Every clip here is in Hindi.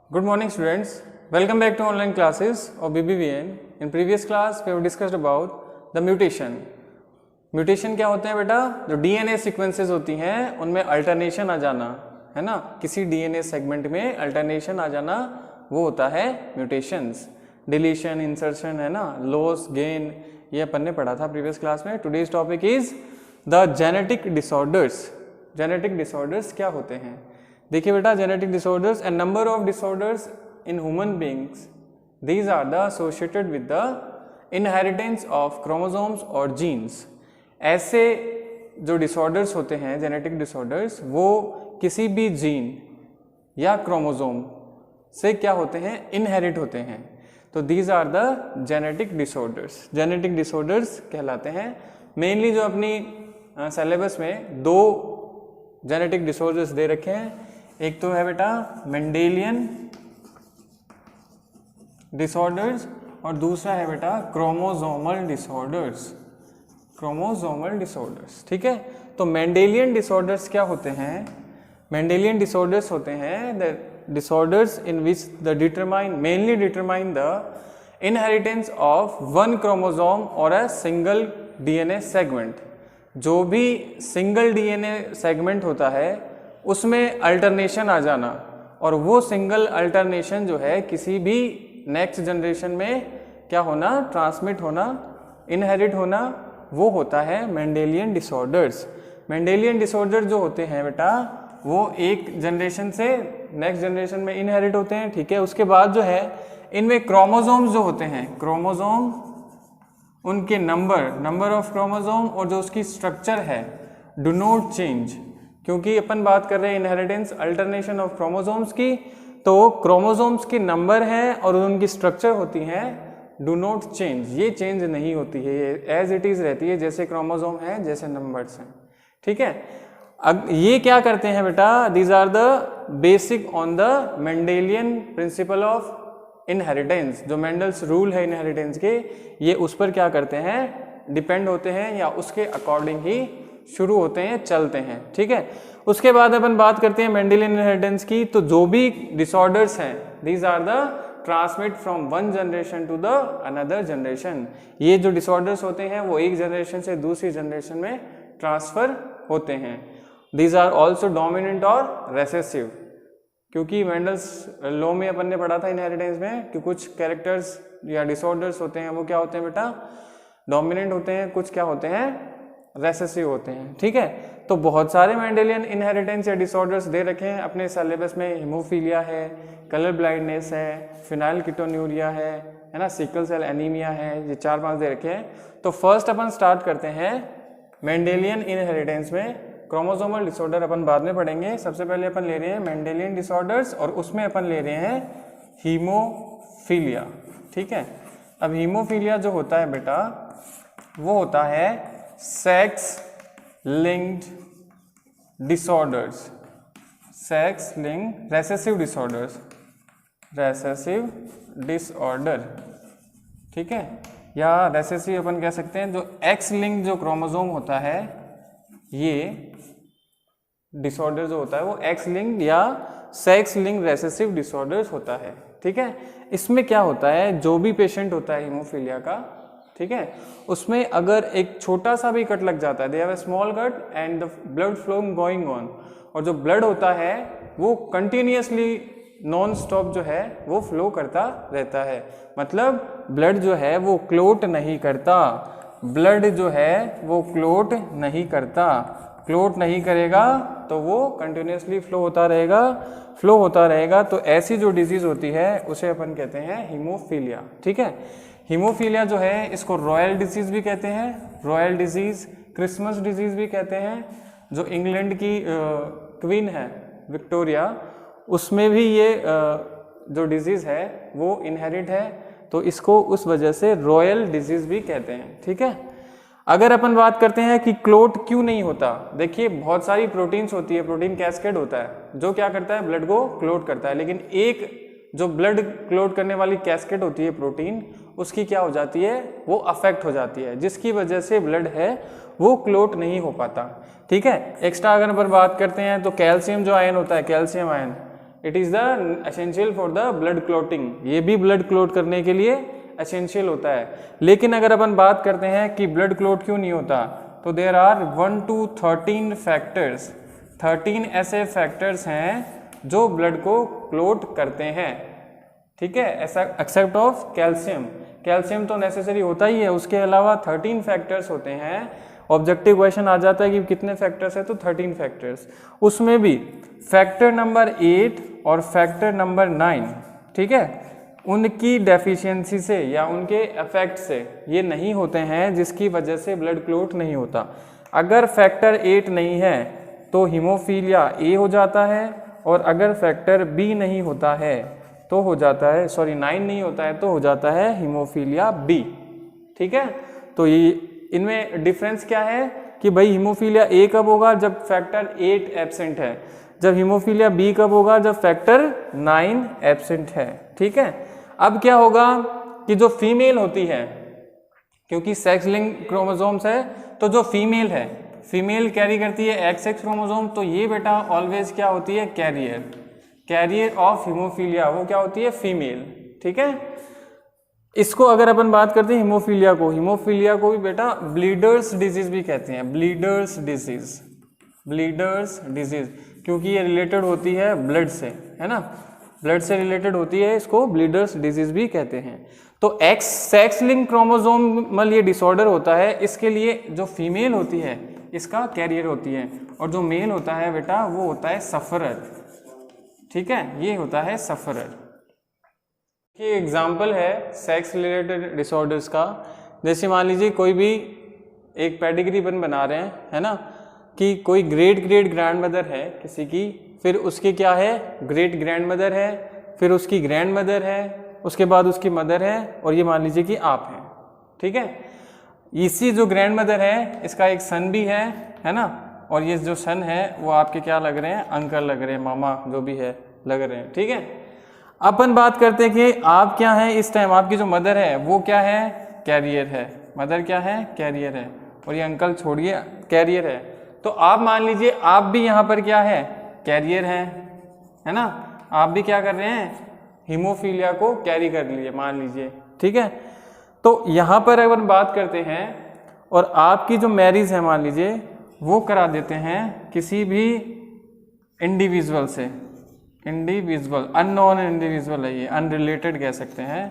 Good morning students, welcome back to online classes of BBVN. In previous class we have discussed about the mutation. Mutation क्या होते हैं बेटा? जो डीएनए सीक्वेंसेस होती हैं उनमें अल्टरनेशन आ जाना है ना, किसी डीएनए सेगमेंट में अल्टरनेशन आ जाना वो होता है म्यूटेशंस. डिलीशन, इंसर्शन है ना, लॉस, गेन, ये अपन ने पढ़ा था प्रीवियस क्लास में. Today's topic is the genetic disorders. Genetic disorders क्या होते हैं? देखिए बेटा, genetic disorders and number of disorders in human beings, these are the associated with the inheritance of chromosomes और जीन्स. ऐसे जो डिसऑर्डर्स होते हैं, जेनेटिक डिसऑर्डर्स, वो किसी भी जीन या क्रोमोसोम से क्या होते हैं? इनहेरिट होते हैं. तो these are the genetic disorders. Genetic disorders कहलाते हैं. मेनली जो अपनी सिलेबस में दो जेनेटिक डिसऑर्डर्स दे रखे हैं, एक तो है बेटा मेंडेलियन डिसऑर्डर्स और दूसरा है बेटा क्रोमोसोमल डिसऑर्डर्स. क्रोमोसोमल डिसऑर्डर्स, ठीक है. तो मेंडेलियन डिसऑर्डर्स क्या होते हैं? मेंडेलियन डिसऑर्डर्स होते हैं the disorders in which the mainly determine the inheritance of one chromosome और अ सिंगल डीएनए सेगमेंट. जो भी सिंगल डीएनए सेगमेंट होता है उसमें अल्टरनेशन आ जाना, और वो सिंगल अल्टरनेशन जो है किसी भी नेक्स्ट जनरेशन में क्या होना? ट्रांसमिट होना, इनहेरिट होना, वो होता है मेंडेलियन डिसऑर्डर्स. मेंडेलियन डिसऑर्डर जो होते हैं बेटा, वो एक जनरेशन से नेक्स्ट जनरेशन में इनहेरिट होते हैं, ठीक है. उसके बाद जो है इनमें क्रोमोसोम्स जो होते हैं, क्रोमोसोम, उनके नंबर ऑफ क्रोमोसोम और जो उसकी स्ट्रक्चर है डू नॉट चेंज. क्योंकि अपन बात कर रहे हैं इनहेरिटेंस अल्टरनेशन ऑफ क्रोमोसोम्स की, तो क्रोमोसोम्स के नंबर हैं और उनकी स्ट्रक्चर होती हैं डू नॉट चेंज. ये चेंज नहीं होती है, ये एज इट इज रहती है, जैसे क्रोमोसोम है, जैसे नंबर्स हैं, ठीक है. अब ये क्या करते हैं बेटा? These are the basic on the Mendelian principle of inheritance. जो मेंडल्स रूल है इनहेरिटेंस के, ये उस पर क्या करते हैं? डिपेंड होते हैं या उसके अकॉर्डिंग ही शुरू होते हैं, चलते हैं, ठीक है. उसके बाद अपन बात करते हैं मेंडेलियन इनहेरिटेंस की. तो जो भी डिसऑर्डर्स हैं, these are the transmit from one generation to the another generation. ये जो डिसऑर्डर्स होते हैं वो एक जनरेशन से दूसरी जनरेशन में ट्रांसफर होते हैं. दीज आर ऑल्सो डोमिनेंट और रेसेसिव. क्योंकि मेंडल्स लॉ में अपन ने पढ़ा था इनहेरिटेंस में कि कुछ कैरेक्टर्स या डिसऑर्डर्स होते हैं वो क्या होते हैं बेटा? डोमिनेंट होते हैं, कुछ क्या होते हैं? रेसेसिव होते हैं, ठीक है. तो बहुत सारे मेंडेलियन इनहेरिटेंस या डिसऑर्डर्स दे रखे हैं अपने सिलेबस में. हीमोफीलिया है, कलर ब्लाइंडनेस है, फिनाइलकीटोन्यूरिया है ना, सिकल सेल एनीमिया है, ये 4-5 दे रखे हैं. तो फर्स्ट अपन स्टार्ट करते हैं मेंडेलियन इनहेरिटेंस में. क्रोमोसोमल डिसऑर्डर अपन बाद में पढ़ेंगे. सबसे पहले अपन ले रहे हैं मेंडेलियन डिसऑर्डर्स और उसमें अपन ले रहे हैं हीमोफीलिया, ठीक है. अब हीमोफीलिया जो होता है बेटा, वो होता है sex linked disorders. Sex linked recessive disorders, recessive disorder, ठीक है. या रेसेसिव अपन कह सकते हैं. जो एक्स लिंक जो क्रोमोसोम होता है, ये डिसऑर्डर जो होता है वो एक्स लिंक्ड या सेक्स लिंक्ड रेसेसिव डिसऑर्डर्स होता है, ठीक है. इसमें क्या होता है? जो भी पेशेंट होता है हीमोफीलिया का, ठीक है, उसमें अगर एक छोटा सा भी कट लग जाता है, they have a small cut and the blood flow going on, और जो ब्लड होता है वो कंटिन्यूअसली नॉन स्टॉप जो है वो फ्लो करता रहता है. मतलब ब्लड जो है वो क्लोट नहीं करता. ब्लड जो है वो क्लोट नहीं करता. क्लोट नहीं करेगा तो वो कंटिन्यूसली फ्लो होता रहेगा. तो ऐसी जो डिजीज होती है उसे अपन कहते हैं हीमोफीलिया, ठीक है. हीमोफीलिया जो है इसको रॉयल डिजीज भी कहते हैं, रॉयल डिजीज, क्रिसमस डिजीज भी कहते हैं. जो इंग्लैंड की क्वीन है विक्टोरिया, उसमें भी ये जो डिजीज है वो इनहेरिट है, तो इसको उस वजह से रॉयल डिजीज भी कहते हैं, ठीक है. अगर अपन बात करते हैं कि क्लोट क्यों नहीं होता, देखिए बहुत सारी प्रोटीन्स होती है, प्रोटीन कैस्केड होता है जो क्या करता है? ब्लड को क्लोट करता है. लेकिन एक जो ब्लड क्लोट करने वाली कैस्केड होती है प्रोटीन, उसकी क्या हो जाती है? वो अफेक्ट हो जाती है, जिसकी वजह से ब्लड है वो क्लोट नहीं हो पाता, ठीक है. एक्स्ट्रा अगर अपन बात करते हैं तो कैल्शियम जो आयन होता है, calcium ion, it is the essential for the blood clotting, ये भी ब्लड क्लॉट करने के लिए एसेंशियल होता है। लेकिन अगर अपन बात करते हैं कि ब्लड क्लॉट क्यों नहीं होता, तो देयर आर 1 to 13 फैक्टर्स, 13 ऐसे फैक्टर्स हैं जो ब्लड को क्लॉट करते हैं, ठीक है, ऐसा एक्सेप्ट ऑफ कैल्शियम। कैल्शियम तो नेसेसरी होता ही है, उसके अलावा 13 फैक्टर्स होते हैं। ऑब्जेक्टिव क्वेश्चन आ जाता है कि कितने फैक्टर्स है, तो 13 फैक्टर्स। उसमें भी फैक्टर नंबर 8 और फैक्टर नंबर 9, ठीक है, उनकी डेफिशिएंसी से या उनके इफेक्ट से ये नहीं होते हैं, जिसकी वजह से ब्लड क्लॉट नहीं होता। अगर फैक्टर 8 नहीं है तो हीमोफीलिया ए हो जाता है, और अगर फैक्टर बी नहीं होता है तो हो जाता है, 9 नहीं होता है तो हो जाता है हीमोफीलिया बी, ठीक है। तो ये इनमें डिफरेंस क्या है कि भाई हीमोफीलिया ए कब होगा, जब फैक्टर 8 एब्सेंट है, जब हीमोफीलिया बी कब होगा, जब फैक्टर 9 एब्सेंट है, ठीक है। अब क्या होगा कि जो फीमेल होती है, क्योंकि सेक्स लिंक क्रोमोसोम्स है, तो जो फीमेल है, फीमेल कैरी करती है XX क्रोमोसोम, तो ये बेटा ऑलवेज क्या होती है, कैरियर ऑफ हीमोफीलिया, वो क्या होती है, फीमेल, ठीक है। इसको अगर अपन बात करते हैं हीमोफीलिया को भी बेटा ब्लीडर्स डिजीज भी कहते हैं, ब्लीडर्स डिजीज, क्योंकि ये रिलेटेड होती है ब्लड से, है ना, ब्लड से रिलेटेड होती है, इसको ब्लीडर्स डिजीज भी कहते हैं। तो सेक्स लिंक क्रोमोसोमल ये डिसऑर्डर होता है, इसके लिए जो फीमेल होती है इसका कैरियर होती है, और जो मेल होता है बेटा वो होता है सफरर, ठीक है, ये होता है सफरर। ये एग्जाम्पल है सेक्स रिलेटेड डिसऑर्डर्स का। जैसे मान लीजिए कोई भी एक पेडिग्री बना रहे हैं, है ना, कि कोई ग्रेट ग्रैंड मदर है किसी की, फिर उसकी क्या है, ग्रेट ग्रैंड मदर है, फिर उसकी ग्रैंड मदर है, उसके बाद उसकी मदर है, और ये मान लीजिए कि आप हैं, ठीक है। इसी जो ग्रैंड मदर है इसका एक सन भी है ना, और ये जो सन है वो आपके क्या लग रहे हैं, अंकल लग रहे हैं, मामा जो भी है लग रहे हैं, ठीक है। अपन बात करते हैं कि आप क्या हैं, इस टाइम आपकी जो मदर है वो क्या है, कैरियर है, मदर क्या है, कैरियर है, और ये अंकल छोड़िए कैरियर है। तो आप मान लीजिए आप भी यहाँ पर क्या है, कैरियर है ना, आप भी क्या कर रहे हैं, हीमोफीलिया को कैरी कर लिए मान लीजिए, ठीक है। तो यहाँ पर अगर बात करते हैं और आपकी जो मैरिज है मान लीजिए वो करा देते हैं किसी भी इंडिविजुअल से, अननोन इंडिविजुअल है, ये अनरिलेटेड कह सकते हैं,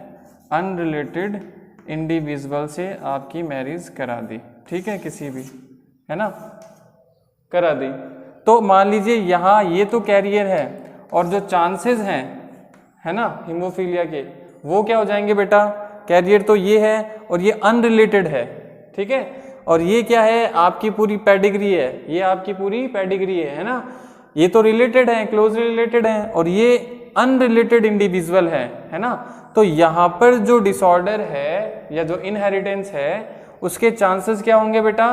अनरिलेटेड इंडिविजुअल से आपकी मैरिज करा दी, ठीक है, किसी भी, है ना, करा दी। तो मान लीजिए यहाँ ये तो कैरियर है, और जो चांसेस हैं, है ना, हीमोफीलिया के, वो क्या हो जाएंगे बेटा, कैरियर तो ये है और ये अनरिलेटेड है, ठीक है, और ये क्या है, आपकी पूरी पेडिग्री है, ये आपकी पूरी पेडिग्री है ना, ये तो रिलेटेड है, क्लोज रिलेटेड है, और ये अनरिलेटेड इंडिविजुअल है ना। तो यहाँ पर जो डिसऑर्डर है या जो इनहेरिटेंस है उसके चांसेस क्या होंगे बेटा,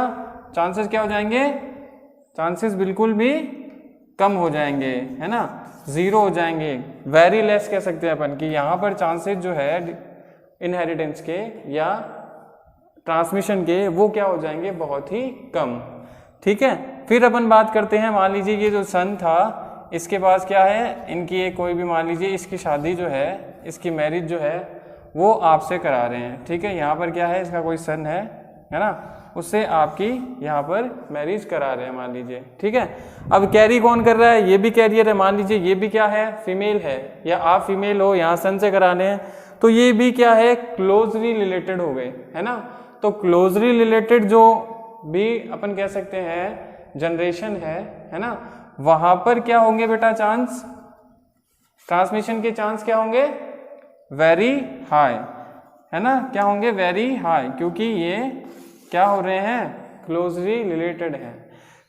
चांसेस क्या हो जाएंगे, चांसेस बिल्कुल भी कम हो जाएंगे, है ना, 0 हो जाएंगे, वेरी लेस कह सकते हैं अपन कि यहाँ पर चांसेस जो है इनहेरिटेंस के या ट्रांसमिशन के वो क्या हो जाएंगे, बहुत ही कम, ठीक है। फिर अपन बात करते हैं, मान लीजिए ये जो सन था इसके पास क्या है, इनकी एक कोई भी मान लीजिए इसकी शादी जो है, इसकी मैरिज जो है वो आपसे करा रहे हैं, ठीक है, यहाँ पर क्या है, इसका कोई सन है ना, उससे आपकी यहाँ पर मैरिज करा रहे हैं मान लीजिए, ठीक है। अब कैरी कौन कर रहा है, ये भी कैरियर है, मान लीजिए ये भी क्या है, फीमेल है, या आप फीमेल हो, यहाँ सन से कराने हैं, तो ये भी क्या है, क्लोजली रिलेटेड हो गए, है ना। तो क्लोजली रिलेटेड जो भी अपन कह सकते हैं जनरेशन है ना, वहां पर क्या होंगे बेटा, चांस, ट्रांसमिशन के चांस क्या होंगे, वेरी हाई, है ना, क्या होंगे, वेरी हाई, क्योंकि ये क्या हो रहे हैं, क्लोजली रिलेटेड है।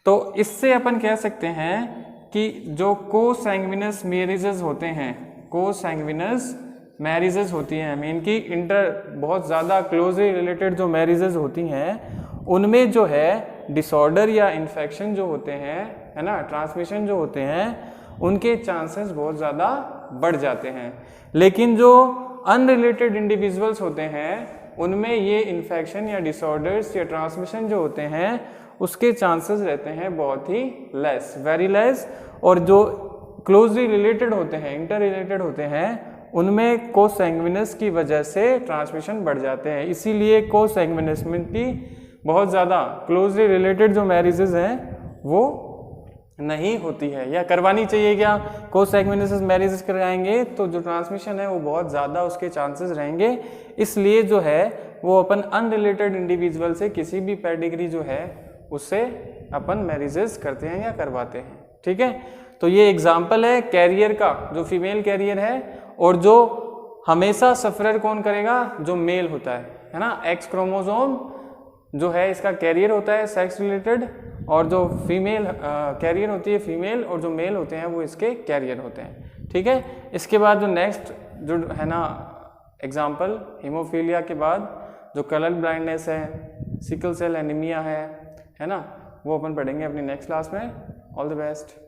तो इससे अपन कह सकते हैं कि जो कोसैंग्विनस मैरिजेस होते हैं, कोसैंग्विनस मैरिजेस होती हैं, मीन की इंटर बहुत ज़्यादा क्लोजली रिलेटेड जो मैरिजेस होती हैं उनमें जो है डिसऑर्डर या इन्फेक्शन जो होते हैं, है ना, ट्रांसमिशन जो होते हैं, उनके चांसेस बहुत ज़्यादा बढ़ जाते हैं। लेकिन जो अनरिलेटेड इंडिविजुअल्स होते हैं उनमें ये इन्फेक्शन या डिसऑर्डर्स या ट्रांसमिशन जो होते हैं उसके चांसेस रहते हैं बहुत ही लेस, वेरी लेस, और जो क्लोजली रिलेटेड होते हैं, इंटर रिलेटेड होते हैं, उनमें कोसैंग्विनस की वजह से ट्रांसमिशन बढ़ जाते हैं। इसीलिए कोसैंग्विनिसिटी बहुत ज़्यादा क्लोजली रिलेटेड जो मैरिजेज हैं वो नहीं होती है, या करवानी चाहिए क्या, कोसैंग्विनस मैरिजेज कराएंगे तो जो ट्रांसमिशन है वो बहुत ज़्यादा उसके चांसेस रहेंगे। इसलिए जो है वो अपन अनरिलेटेड इंडिविजुअल से किसी भी पेडिग्री जो है उससे अपन मैरिजेस करते हैं या करवाते हैं। ठीक है, तो ये एग्जाम्पल है कैरियर का, जो फीमेल कैरियर है, और जो हमेशा सफरर कौन करेगा, जो मेल होता है ना। एक्स क्रोमोसोम जो है इसका कैरियर होता है सेक्स रिलेटेड, और जो फीमेल कैरियर होती है फीमेल, और जो मेल होते हैं वो इसके कैरियर होते हैं। ठीक है, इसके बाद जो नेक्स्ट जो है ना एग्जाम्पल हीमोफीलिया के बाद जो कलर ब्लाइंडनेस है, सिकल सेल एनीमिया है ना, वो अपन पढ़ेंगे अपनी नेक्स्ट क्लास में। All the best.